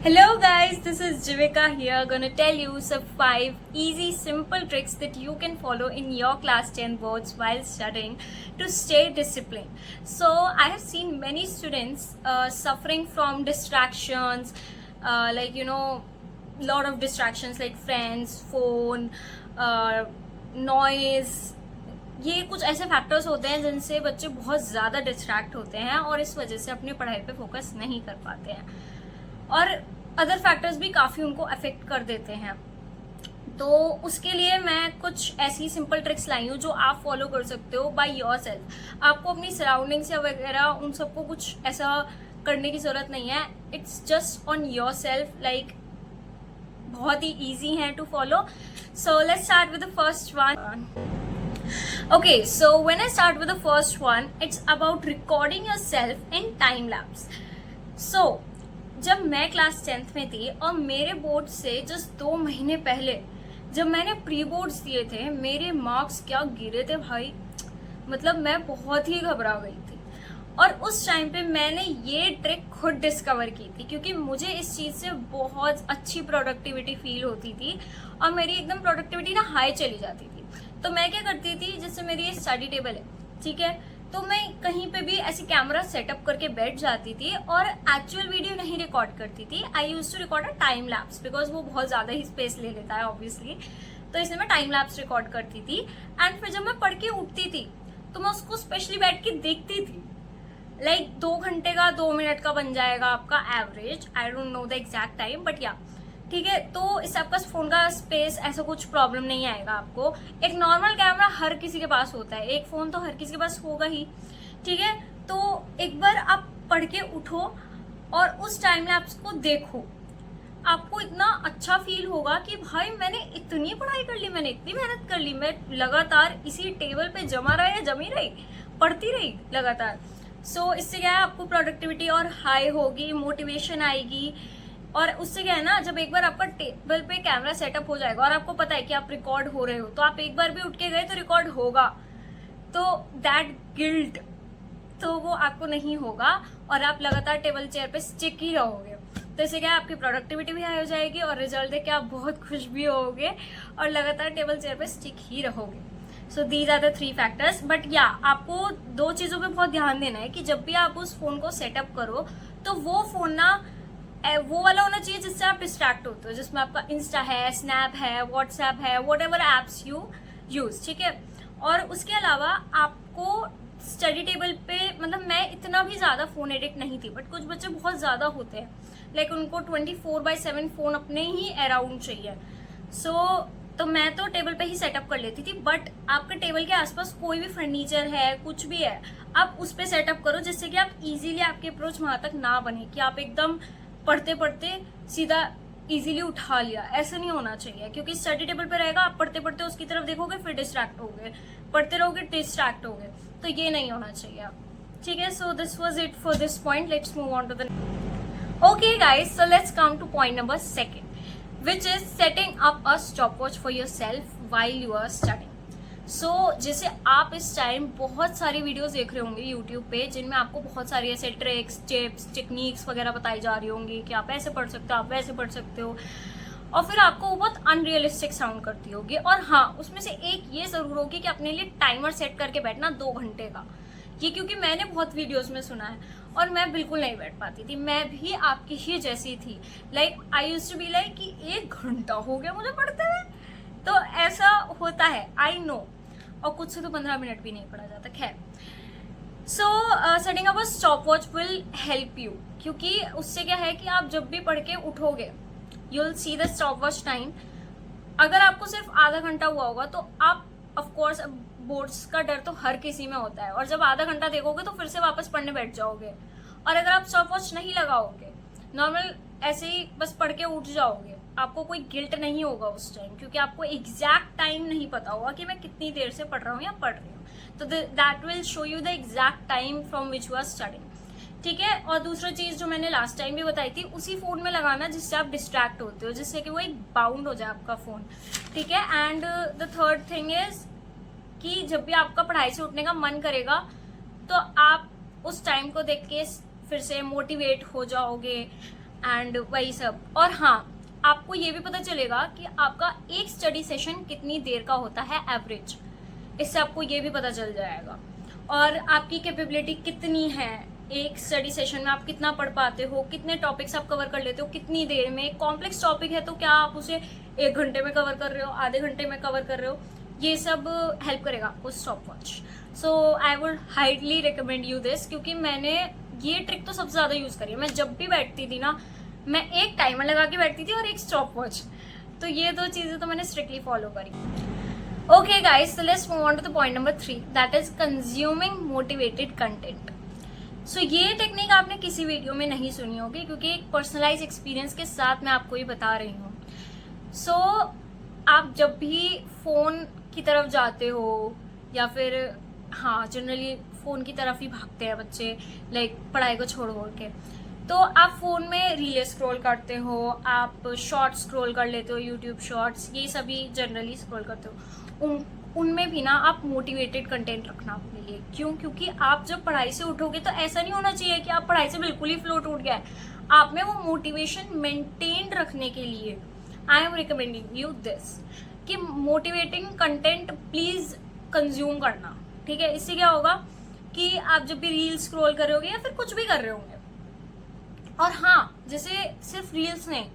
Hello guys, this is Jivika here, gonna tell you some 5 easy simple tricks that you can follow in your class 10 boards while studying to stay disciplined. So I have seen many students suffering from distractions, lot of distractions like friends, phone, noise. ये कुछ ऐसे factors होते हैं जिनसे बच्चे बहुत ज़्यादा distract होते हैं और इस वजह से अपनी पढ़ाई पे फोकस नहीं कर पाते हैं और अदर फैक्टर्स भी काफ़ी उनको अफेक्ट कर देते हैं। तो उसके लिए मैं कुछ ऐसी सिंपल ट्रिक्स लाई हूँ जो आप फॉलो कर सकते हो बाय योर सेल्फ। आपको अपनी सराउंडिंग्स या वगैरह उन सबको कुछ ऐसा करने की ज़रूरत नहीं है। It's just on your self, like बहुत ही ईजी है to follow. So let's start with the first one. Okay, so when I start with the first one, it's about recording yourself in time lapse. So, जब मैं class 10th में थी और मेरे board से जस्ट 2 महीने पहले जब मैंने प्री बोर्ड्स दिए थे, मेरे मार्क्स क्या गिरे थे भाई, मतलब मैं बहुत ही घबरा गई थी। और उस टाइम पे मैंने ये ट्रिक खुद डिस्कवर की थी क्योंकि मुझे इस चीज़ से बहुत अच्छी प्रोडक्टिविटी फील होती थी और मेरी एकदम प्रोडक्टिविटी ना हाई चली जाती थी। तो मैं क्या करती थी, जैसे मेरी ये स्टडी टेबल है, ठीक है, तो मैं कहीं पे भी ऐसी कैमरा सेटअप करके बैठ जाती थी और एक्चुअल वीडियो नहीं रिकॉर्ड करती थी। I use to record a time lapse because वो बहुत ज़्यादा ही स्पेस ले लेता है ऑब्वियसली, तो इसलिए मैं टाइम लैप्स रिकॉर्ड करती थी। एंड फिर जब मैं पढ़ के उठती थी तो मैं उसको स्पेशली बैठ के देखती थी। लाइक 2 घंटे का 2 मिनट का बन जाएगा आपका average, I don't know the exact time but या ठीक है। तो इससे आपका फोन का स्पेस ऐसा कुछ प्रॉब्लम नहीं आएगा आपको। एक नॉर्मल कैमरा हर किसी के पास होता है, एक फोन तो हर किसी के पास होगा ही, ठीक है। तो एक बार आप पढ़ के उठो और उस टाइम लैप्स को देखो, आपको इतना अच्छा फील होगा कि भाई मैंने इतनी पढ़ाई कर ली, मैंने इतनी मेहनत कर ली, मैं लगातार इसी टेबल पे जमा रहा या जमी रही, पढ़ती रही लगातार। सो इससे क्या है, आपको प्रोडक्टिविटी और हाई होगी, मोटिवेशन आएगी। और उससे क्या है ना, जब एक बार आपका टेबल पे कैमरा सेटअप हो जाएगा और आपको पता है कि आप रिकॉर्ड हो रहे हो, तो आप एक बार भी उठ के गए तो रिकॉर्ड होगा, तो दैट गिल्ट तो वो आपको नहीं होगा और आप लगातार टेबल चेयर पे स्टिक ही रहोगे। तो इससे क्या है, आपकी प्रोडक्टिविटी भी हाई हो जाएगी और रिजल्ट देख के आप बहुत खुश भी होगे और लगातार टेबल चेयर पे स्टिक ही रहोगे। So these are the 3 factors. But या आपको 2 चीज़ों पे बहुत ध्यान देना है कि जब भी आप उस फोन को सेटअप करो तो वो फोन ना वो वाला होना चाहिए जिससे आप डिस्ट्रैक्ट होते हो, जिसमें आपका इंस्टा है, स्नैप है, व्हाट्सएप है, what ever apps you use, ठीक है। और उसके अलावा आपको स्टडी टेबल पे, मतलब मैं इतना भी ज़्यादा फ़ोन एडिक्ट नहीं थी, बट कुछ बच्चे बहुत ज़्यादा होते हैं, लाइक उनको 24/7 फ़ोन अपने ही अराउंड चाहिए। तो मैं तो टेबल पे ही सेटअप कर लेती थी, बट आपके टेबल के आसपास कोई भी फर्नीचर है, कुछ भी है, आप उस पर सेटअप करो जिससे कि आप इजीली आपकी अप्रोच वहाँ तक ना बने कि आप एकदम पढ़ते पढ़ते सीधा इजीली उठा लिया। ऐसा नहीं होना चाहिए क्योंकि स्टडी टेबल पे रहेगा, आप पढ़ते पढ़ते उसकी तरफ देखोगे फिर डिस्ट्रैक्ट होगे, पढ़ते रहोगे डिस्ट्रैक्ट होगे, तो ये नहीं होना चाहिए, ठीक है। So this was it for this point, let's move on to the okay guys, so let's come to point number 2, which is setting up a stopwatch for yourself while you are studying. सो जैसे आप इस time बहुत सारी videos देख रहे होंगे YouTube पे जिनमें आपको बहुत सारी ऐसे ट्रिक्स, टिप्स, टेक्निक्स वगैरह बताई जा रही होंगी कि आप ऐसे पढ़ सकते हो, आप वैसे पढ़ सकते हो, और फिर आपको वो बहुत अनरियलिस्टिक साउंड करती होगी। और हाँ, उसमें से एक ये ज़रूर होगी कि अपने लिए टाइमर सेट करके बैठना 2 घंटे का। ये क्योंकि मैंने बहुत वीडियोस में सुना है और मैं बिल्कुल नहीं बैठ पाती थी, मैं भी आपकी ही जैसी थी। Like I used to be like कि 1 घंटा हो गया मुझे पढ़ते हुए, तो ऐसा होता है, आई नो, और कुछ से तो 15 मिनट भी नहीं पढ़ा जाता। खैर, so setting up a stopwatch will help you, क्योंकि उससे क्या है कि आप जब भी पढ़ के उठोगे you will see the stopwatch time. अगर आपको सिर्फ आधा घंटा हुआ होगा तो आप ऑफकोर्स, बोर्ड्स का डर तो हर किसी में होता है, और जब आधा घंटा देखोगे तो फिर से वापस पढ़ने बैठ जाओगे। और अगर आप स्टॉप वॉच नहीं लगाओगे, नॉर्मल ऐसे ही बस पढ़ के उठ जाओगे, आपको कोई गिल्ट नहीं होगा उस टाइम, क्योंकि आपको एग्जैक्ट टाइम नहीं पता होगा कि मैं कितनी देर से पढ़ रहा हूँ या पढ़ रही हूँ। तो that will show you the exact time from which you are studying, ठीक है। और दूसरा चीज़ जो मैंने लास्ट टाइम भी बताई थी, उसी फोन में लगाना जिससे आप डिस्ट्रैक्ट होते हो, जिससे कि वो एक बाउंड हो जाए आपका फोन, ठीक है। And the third thing is कि जब भी आपका पढ़ाई से उठने का मन करेगा तो आप उस टाइम को देख के फिर से मोटिवेट हो जाओगे, एंड वही सब। और हाँ, आपको ये भी पता चलेगा कि आपका एक स्टडी सेशन कितनी देर का होता है एवरेज, इससे आपको ये भी पता चल जाएगा। और आपकी कैपेबिलिटी कितनी है, एक स्टडी सेशन में आप कितना पढ़ पाते हो, कितने टॉपिक्स आप कवर कर लेते हो कितनी देर में। कॉम्प्लेक्स टॉपिक है तो क्या आप उसे 1 घंटे में कवर कर रहे हो, आधे घंटे में कवर कर रहे हो, ये सब हेल्प करेगा आपको stop watch. So I would highly recommend you this, क्योंकि मैंने ये ट्रिक तो सबसे ज़्यादा यूज़ करी है। मैं जब भी बैठती थी ना, मैं एक टाइमर लगा के बैठती थी और एक स्टॉप वॉच, तो ये 2 चीज़ें तो मैंने स्ट्रिक्टली फॉलो करी। Okay guys, so let's move on to the point number 3, that is consuming motivated content. So ये टेक्निक आपने किसी वीडियो में नहीं सुनी होगी, क्योंकि एक पर्सनलाइज एक्सपीरियंस के साथ मैं आपको ये बता रही हूँ। सो आप जब भी फ़ोन की तरफ जाते हो, या फिर हाँ जनरली फ़ोन की तरफ ही भागते हैं बच्चे, लाइक पढ़ाई को छोड़ के, तो आप फ़ोन में रीलें स्क्रॉल करते हो, आप शॉर्ट्स स्क्रॉल कर लेते हो, यूट्यूब शॉर्ट्स, ये सभी जनरली स्क्रॉल करते हो। उनमें भी ना आप मोटिवेटेड कंटेंट रखना अपने लिए। क्यों? क्योंकि आप जब पढ़ाई से उठोगे तो ऐसा नहीं होना चाहिए कि आप पढ़ाई से बिल्कुल ही फ्लो टूट गया है। आप में वो मोटिवेशन मेंटेन रखने के लिए I am recommending you this, कि मोटिवेटिंग कंटेंट प्लीज़ कंज्यूम करना, ठीक है। इससे क्या होगा कि आप जब भी रील्स स्क्रॉल कर रहे होगे या फिर कुछ भी कर रहे होंगे, और हाँ, जैसे सिर्फ रील्स नहीं,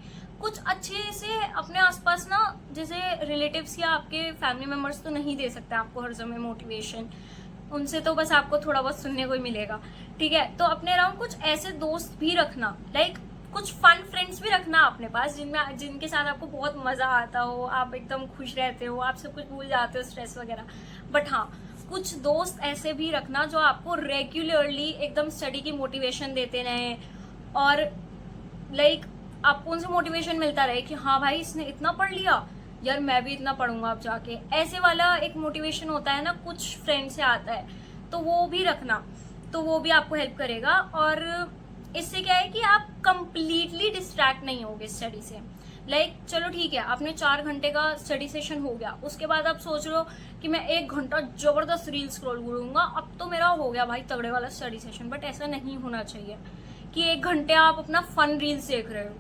कुछ अच्छे से अपने आसपास ना, जैसे रिलेटिव्स या आपके फैमिली मेम्बर्स तो नहीं दे सकते आपको हर समय मोटिवेशन, उनसे तो बस आपको थोड़ा बहुत सुनने को ही मिलेगा, ठीक है। तो अपने अराउंड कुछ ऐसे दोस्त भी रखना, लाइक कुछ फन फ्रेंड्स भी रखना अपने पास, जिनके साथ आपको बहुत मज़ा आता हो, आप एकदम खुश रहते हो, आप सब कुछ भूल जाते हो, स्ट्रेस वगैरह। बट हाँ, कुछ दोस्त ऐसे भी रखना जो आपको रेगुलरली एकदम स्टडी की मोटिवेशन देते रहें, और लाइक आपको उनसे मोटिवेशन मिलता रहे कि हाँ भाई इसने इतना पढ़ लिया, यार मैं भी इतना पढ़ूंगा अब जाके, ऐसे वाला एक मोटिवेशन होता है ना, कुछ फ्रेंड से आता है, तो वो भी रखना, तो वो भी आपको हेल्प करेगा। और इससे क्या है कि आप कंप्लीटली डिस्ट्रैक्ट नहीं होगे स्टडी से। लाइक चलो ठीक है, आपने 4 घंटे का स्टडी सेशन हो गया, उसके बाद आप सोच रहे हो कि मैं 1 घंटा जबरदस्त रील स्क्रॉल करूंगा, अब तो मेरा हो गया भाई तगड़े वाला स्टडी सेशन। बट ऐसा नहीं होना चाहिए कि 1 घंटे आप अपना फन रील्स देख रहे हो,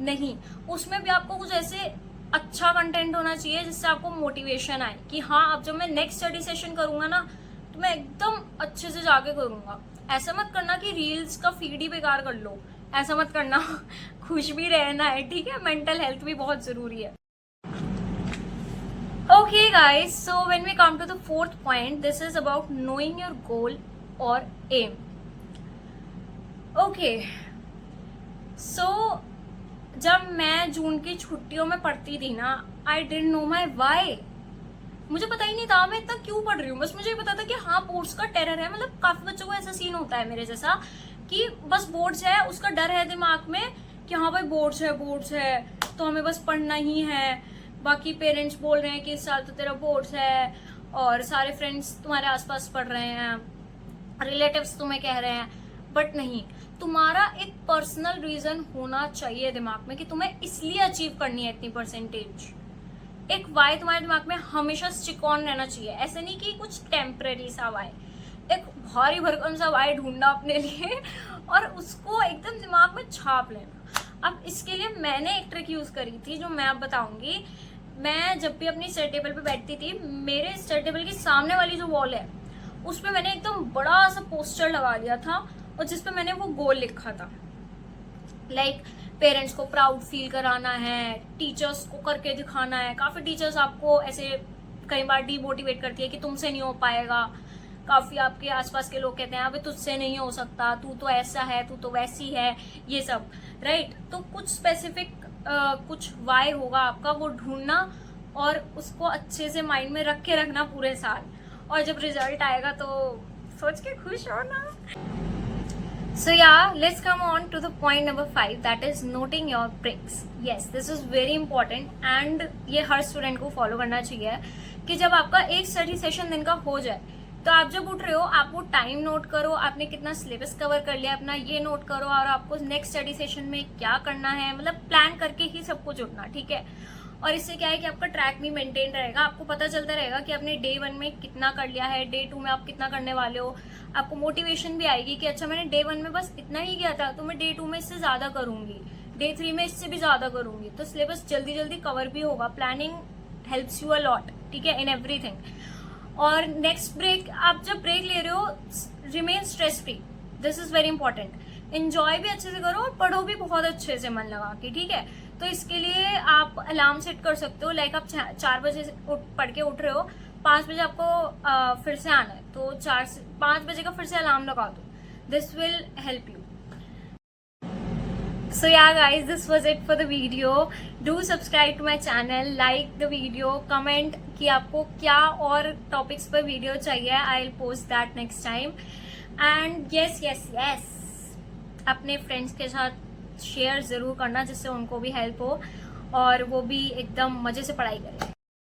नहीं, उसमें भी आपको कुछ ऐसे अच्छा कंटेंट होना चाहिए जिससे आपको मोटिवेशन आए कि हाँ, अब जब मैं नेक्स्ट स्टडी सेशन करूंगा ना, तो मैं एकदम अच्छे से जाके करूंगा। ऐसा मत करना कि रील्स का फीड ही बेकार कर लो, ऐसा मत करना। खुश भी रहना है, ठीक है, मेंटल हेल्थ भी बहुत जरूरी है। Okay guys, so when we come to the 4th point, this is about knowing your goal और एम। ओके, सो जब मैं जून की छुट्टियों में पढ़ती थी ना, I didn't know my why. मुझे पता ही नहीं था मैं इतना क्यों पढ़ रही हूँ, बस मुझे ये पता था कि हाँ बोर्ड्स का टेरर है। मतलब काफी बच्चों को ऐसा सीन होता है मेरे जैसा कि बस बोर्ड्स है, उसका डर है दिमाग में कि हाँ भाई बोर्ड्स है तो हमें बस पढ़ना ही है। बाकी पेरेंट्स बोल रहे हैं कि इस साल तो तेरा बोर्ड्स है, और सारे फ्रेंड्स तुम्हारे आसपास पढ़ रहे हैं, रिलेटिव्स तुम्हें कह रहे हैं, बट नहीं, तुम्हारा एक पर्सनल रीजन होना चाहिए दिमाग में कि तुम्हें इसलिए अचीव करनी है इतनी परसेंटेज। एक वाई तुम्हारे दिमाग में हमेशा स्टिक ऑन रहना चाहिए। ऐसे नहीं कि कुछ टेम्पररी सा वाई, एक भारी भरकम सा वाई ढूंढना अपने लिए और उसको एकदम दिमाग में छाप लेना। अब इसके लिए मैंने एक ट्रिक यूज करी थी जो मैं अब बताऊंगी। मैं जब भी अपनी स्टडी टेबल पे बैठती थी, मेरे स्टडी टेबल के सामने वाली जो वॉल है उस पर मैंने एकदम बड़ा सा पोस्टर लगा लिया था, और जिसपे मैंने वो गोल लिखा था, लाइक पेरेंट्स को प्राउड फील कराना है, टीचर्स को करके दिखाना है। काफी टीचर्स आपको ऐसे कई बार डीमोटिवेट करती है कि तुमसे नहीं हो पाएगा। काफी आपके आसपास के लोग कहते हैं अबे तुझसे नहीं हो सकता, तू तो ऐसा है, तू तो वैसी है, ये सब, राइट। तो कुछ स्पेसिफिक कुछ वाई होगा आपका, वो ढूंढना और उसको अच्छे से माइंड में रख के रखना पूरे साल, और जब रिजल्ट आएगा तो सोच के खुश होना। So yeah, let's come on to the point number 5, that is noting your breaks. Yes, this is very important and ये हर स्टूडेंट को फॉलो करना चाहिए कि जब आपका एक स्टडी सेशन दिन का हो जाए, तो आप जब उठ रहे हो आप वो टाइम नोट करो, आपने कितना सिलेबस कवर कर लिया अपना, ये नोट करो, और आपको नेक्स्ट स्टडी सेशन में क्या करना है, मतलब प्लान करके ही सब कुछ उठना, ठीक है। और इससे क्या है कि आपका ट्रैक भी मेंटेन रहेगा, आपको पता चलता रहेगा कि आपने डे 1 में कितना कर लिया है, डे 2 में आप कितना करने वाले हो। आपको मोटिवेशन भी आएगी कि अच्छा मैंने डे 1 में बस इतना ही किया था, तो मैं डे 2 में इससे ज़्यादा करूँगी, डे 3 में इससे भी ज़्यादा करूँगी, तो सिलेबस जल्दी जल्दी कवर भी होगा। Planning helps you a lot, ठीक है, इन एवरीथिंग। और नेक्स्ट ब्रेक, आप जब ब्रेक ले रहे हो, remain stress free, this is very important. Enjoy भी अच्छे से करो और पढ़ो भी बहुत अच्छे से मन लगा के, ठीक है। तो इसके लिए आप अलार्म सेट कर सकते हो, लाइक आप 4 बजे पढ़ के उठ रहे हो, 5 बजे आपको फिर से आना है, तो 4 से 5 बजे का फिर से अलार्म लगा दो, this will help you. So yeah guys, this was it for the video. Do subscribe to my channel, like the video, comment कि आपको क्या और topics पर video चाहिए, I'll post that next time. And yes, अपने friends के साथ share ज़रूर करना जिससे उनको भी help हो और वो भी एकदम मज़े से पढ़ाई करें।